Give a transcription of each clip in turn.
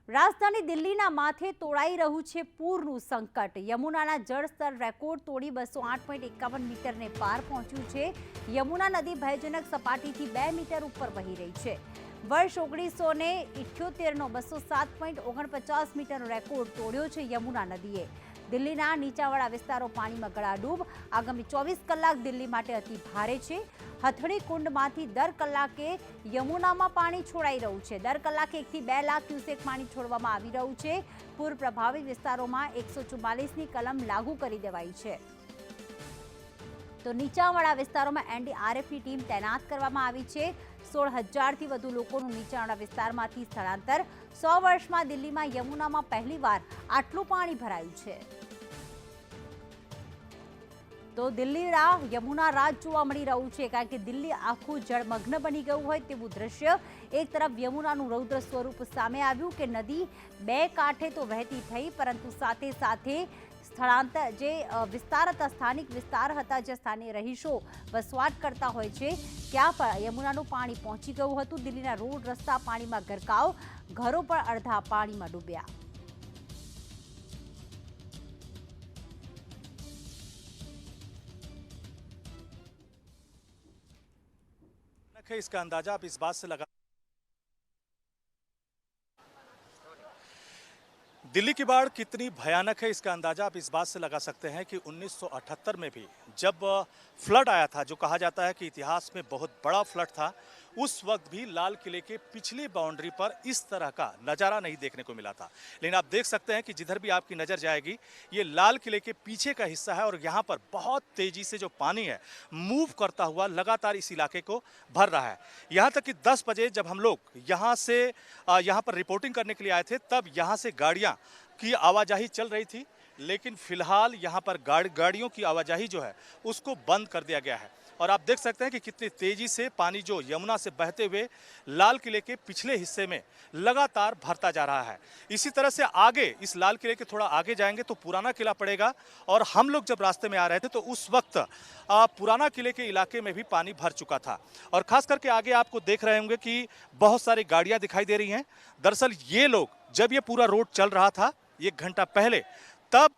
રાજધાની દિલ્હીના માથે તોળાઈ રહ્યું છે પૂરનું સંકટ। યમુનાના જળસ્તર રેકોર્ડ તોડી 208.51 મીટરને પાર પહોંચ્યું છે। યમુના નદી ભયજનક સપાટીથી 2 મીટર ઉપર વહી રહી છે। વર્ષ 1978નો 207.49 મીટરનો રેકોર્ડ તોડ્યો છે યમુના નદીએ। દિલ્હીના નીચાણવાળા વિસ્તારો પાણીમાં ગળાડૂબ। આગામી 24 કલાક દિલ્હી માટે અતિ ભારે છે। હથણી કુંડમાંથી દર કલાકે યમુનામાં પાણી છોડાઈ રહ્યું છે। દર કલાકે 1 થી 2 લાખ ક્યુસેક પાણી છોડવામાં આવી રહ્યું છે। પૂર પ્રભાવિત વિસ્તારોમાં 144ની કલમ લાગુ કરી દેવાઈ છે। તો નીચાણવાળા વિસ્તારોમાં એનડીઆરએફની ટીમ તૈનાત કરવામાં આવી છે। 16,000થી વધુ લોકોનું નીચાણવાળા વિસ્તારમાંથી સ્થળાંતર। 100 વર્ષમાં દિલ્હીમાં યમુનામાં પહેલીવાર આટલું પાણી ભરાયું છે। તો દિલ્હીના યમુના રાજ જોવા મળી રહ્યું છે, કારણ કે દિલ્હી આખું જળમગ્ન બની ગયું હોય તેવું દ્રશ્ય। એક તરફ યમુનાનું રૌદ્ર સ્વરૂપ સામે આવ્યું કે નદી 2 કાંઠે તો વહેતી થઈ, પરંતુ સાથે સાથે સ્થળાંતર જે વિસ્તાર હતા, સ્થાનિક વિસ્તાર હતા, જે સ્થાનિક રહીશો વસવાટ કરતા હોય છે, ત્યાં પણ યમુનાનું પાણી પહોંચી ગયું હતું। દિલ્હીના રોડ રસ્તા પાણીમાં ગરકાવ, ઘરો પણ અડધા પાણીમાં ડૂબ્યા। इसका अंदाजा आप इस बात से लगा, दिल्ली की बाढ़ कितनी भयानक है इसका अंदाजा आप इस बात से लगा सकते हैं कि 1978 में भी जब फ्लड आया था, जो कहा जाता है कि इतिहास में बहुत बड़ा फ्लड था, उस वक्त भी लाल किले के पिछली बाउंड्री पर इस तरह का नज़ारा नहीं देखने को मिला था। लेकिन आप देख सकते हैं कि जिधर भी आपकी नज़र जाएगी, ये लाल किले के पीछे का हिस्सा है और यहाँ पर बहुत तेज़ी से जो पानी है मूव करता हुआ लगातार इस इलाके को भर रहा है। यहाँ तक कि 10 बजे जब हम लोग यहाँ पर रिपोर्टिंग करने के लिए आए थे, तब यहाँ से गाड़ियाँ की आवाजाही चल रही थी, लेकिन फिलहाल यहाँ पर गाड़ियों की आवाजाही जो है उसको बंद कर दिया गया है। और आप देख सकते हैं कि कितनी तेजी से पानी जो यमुना से बहते हुए लाल किले के पिछले हिस्से में लगातार भरता जा रहा है। इसी तरह से आगे इस लाल किले के थोड़ा आगे जाएंगे तो पुराना किला पड़ेगा, और हम लोग जब रास्ते में आ रहे थे तो उस वक्त पुराना किले के इलाके में भी पानी भर चुका था। और खास करके आगे आपको देख रहे होंगे कि बहुत सारी गाड़ियां दिखाई दे रही हैं। दरअसल ये लोग जब ये पूरा रोड चल रहा था 1 घंटा पहले, तब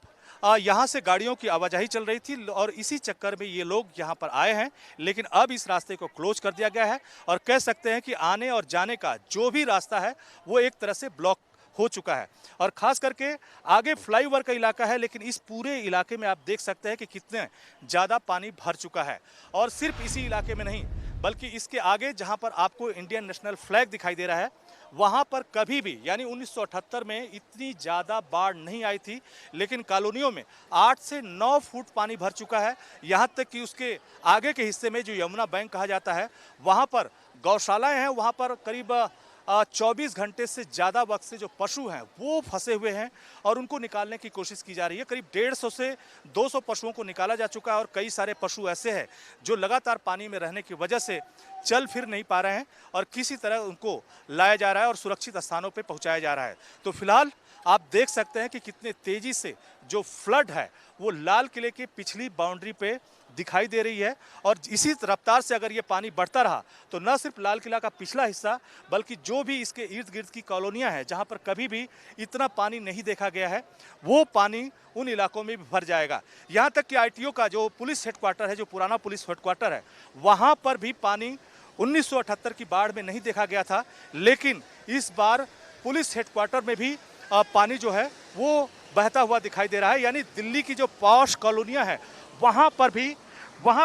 यहाँ से गाड़ियों की आवाजाही चल रही थी और इसी चक्कर में ये लोग यहाँ पर आए हैं। लेकिन अब इस रास्ते को क्लोज कर दिया गया है और कह सकते हैं कि आने और जाने का जो भी रास्ता है वो एक तरह से ब्लॉक हो चुका है। और खास करके आगे फ्लाईओवर का इलाका है, लेकिन इस पूरे इलाके में आप देख सकते हैं कि कितने ज़्यादा पानी भर चुका है। और सिर्फ इसी इलाके में नहीं, बल्कि इसके आगे जहाँ पर आपको इंडियन नेशनल फ्लैग दिखाई दे रहा है, वहाँ पर कभी भी यानी 1978 में इतनी ज़्यादा बाढ़ नहीं आई थी, लेकिन कॉलोनियों में 8 से 9 फुट पानी भर चुका है। यहाँ तक कि उसके आगे के हिस्से में जो यमुना बैंक कहा जाता है, वहाँ पर गौशालाएं हैं, वहाँ पर करीब 24 घंटे से ज़्यादा वक्त से जो पशु हैं वो फंसे हुए हैं और उनको निकालने की कोशिश की जा रही है। करीब 150 से 200 पशुओं को निकाला जा चुका है और कई सारे पशु ऐसे हैं जो लगातार पानी में रहने की वजह से चल फिर नहीं पा रहे हैं और किसी तरह उनको लाया जा रहा है और सुरक्षित स्थानों पर पहुँचाया जा रहा है। तो फिलहाल आप देख सकते हैं कि कितने तेज़ी से जो फ्लड है वो लाल किले की पिछली बाउंड्री पे दिखाई दे रही है। और इसी रफ्तार से अगर ये पानी बढ़ता रहा तो न सिर्फ लाल किला का पिछला हिस्सा, बल्कि जो भी इसके इर्द गिर्द की कॉलोनियां हैं जहां पर कभी भी इतना पानी नहीं देखा गया है, वो पानी उन इलाकों में भी भर जाएगा। यहाँ तक कि आईटीओ का जो पुलिस हेडक्वार्टर है, जो पुराना पुलिस हेडक्वार्टर है, वहाँ पर भी पानी 1978 की बाढ़ में नहीं देखा गया था, लेकिन इस बार पुलिस हेडक्वार्टर में भी पानी जो है वो बहता हुआ दिखाई दे रहा है। यानी दिल्ली की जो पॉश कॉलोनियां हैं वहाँ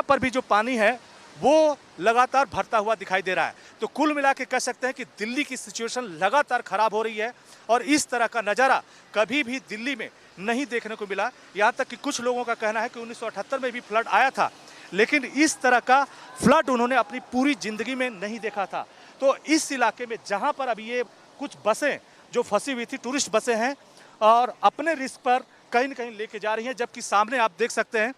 पर भी जो पानी है वो लगातार भरता हुआ दिखाई दे रहा है। तो कुल मिला के कह सकते हैं कि दिल्ली की सिचुएशन लगातार खराब हो रही है और इस तरह का नज़ारा कभी भी दिल्ली में नहीं देखने को मिला। यहाँ तक कि कुछ लोगों का कहना है कि 1978 में भी फ्लड आया था, लेकिन इस तरह का फ्लड उन्होंने अपनी पूरी ज़िंदगी में नहीं देखा था। तो इस इलाके में जहाँ पर अभी ये कुछ बसें जो फंसी हुई थी, टूरिस्ट बसें हैं, और अपने रिस्क पर कहीं न कहीं लेके जा रही हैं, जबकि सामने आप देख सकते हैं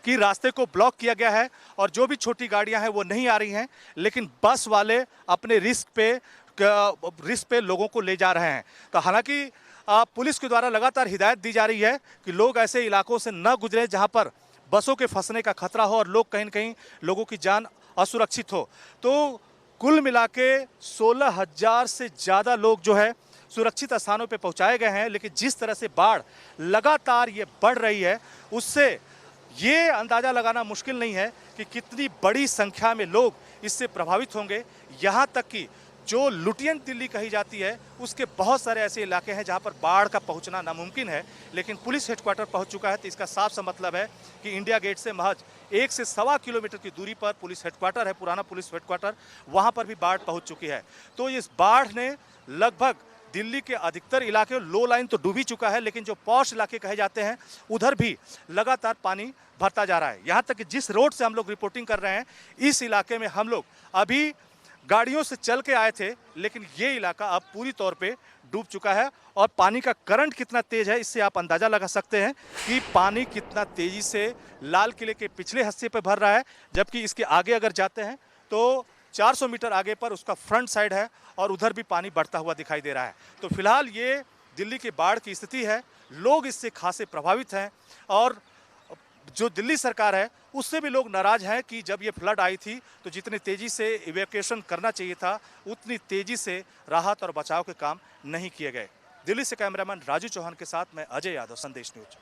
कि रास्ते को ब्लॉक किया गया है और जो भी छोटी गाड़ियां हैं वो नहीं आ रही हैं, लेकिन बस वाले अपने रिस्क पे लोगों को ले जा रहे हैं। तो हालांकि पुलिस के द्वारा लगातार हिदायत दी जा रही है कि लोग ऐसे इलाकों से न गुजरें जहां पर बसों के फंसने का खतरा हो और लोग कहीं न कहीं लोगों की जान असुरक्षित हो। तो कुल मिला के 16,000 से ज़्यादा लोग जो है सुरक्षित स्थानों पे पहुंचाए गए हैं, लेकिन जिस तरह से बाढ़ लगातार ये बढ़ रही है उससे ये अंदाजा लगाना मुश्किल नहीं है कि कितनी बड़ी संख्या में लोग इससे प्रभावित होंगे। यहाँ तक कि जो लुटियन दिल्ली कही जाती है उसके बहुत सारे ऐसे इलाके हैं जहाँ पर बाढ़ का पहुँचना नामुमकिन है, लेकिन पुलिस हेडक्वार्टर पहुँच चुका है। तो इसका साफ सा मतलब है कि इंडिया गेट से महज 1 से सवा किलोमीटर की दूरी पर पुलिस हेडक्वार्टर है, पुराना पुलिस हेडक्वार्टर, वहाँ पर भी बाढ़ पहुँच चुकी है। तो इस बाढ़ ने लगभग दिल्ली के अधिकतर इलाके, लो लाइन तो डूबी चुका है, लेकिन जो पॉश इलाके कहे जाते हैं उधर भी लगातार पानी भरता जा रहा है। यहाँ तक कि जिस रोड से हम लोग रिपोर्टिंग कर रहे हैं इस इलाके में हम लोग अभी गाड़ियों से चल के आए थे, लेकिन ये इलाका अब पूरी तौर पे डूब चुका है। और पानी का करंट कितना तेज है इससे आप अंदाजा लगा सकते हैं कि पानी कितना तेजी से लाल किले के पिछले हिस्से पे भर रहा है, जबकि इसके आगे अगर जाते हैं तो 400 मीटर आगे पर उसका फ्रंट साइड है और उधर भी पानी बढ़ता हुआ दिखाई दे रहा है। तो फिलहाल ये दिल्ली की बाढ़ की स्थिति है, लोग इससे खासे प्रभावित हैं और जो दिल्ली सरकार है उससे भी लोग नाराज हैं कि जब ये फ्लड आई थी तो जितनी तेजी से इवैक्यूएशन करना चाहिए था उतनी तेजी से राहत और बचाव के काम नहीं किए गए। दिल्ली से कैमरामैन राजू चौहान के साथ मैं अजय यादव, संदेश न्यूज।